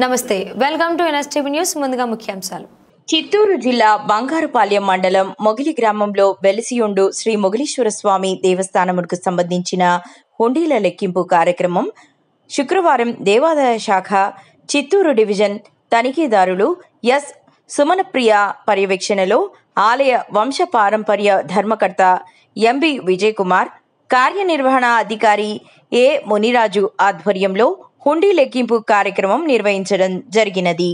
నమస్తే, welcome to NSTV news. ముందుగా ముఖ్యాంశాలు. చిత్తూరు జిల్లా బంగారుపాలెం మండలం మొగిలి గ్రామంలో వెలిసియుండు శ్రీ మొగిలీశ్వర స్వామి దేవస్థానముకు సంబంధించిన హుండీల లెక్కింపు కార్యక్రమం శుక్రవారం దేవాదాయ శాఖ చిత్తూరు డివిజన్ తనిఖీదారులు ఎస్ సుమనప్రియ పర్యవేక్షణలో ఆలయ వంశపారంపర్య ధర్మకర్త ఎంబి విజయ్ కుమార్, కార్యనిర్వహణ అధికారి ఏ మునిరాజు ఆధ్వర్యంలో హుండీ లెక్కింపు కార్యక్రమం నిర్వహించడం జరిగినది.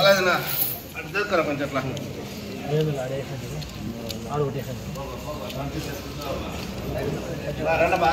అలాగేనా అర్థం కరా కొంచెం అట్లా రండి బా.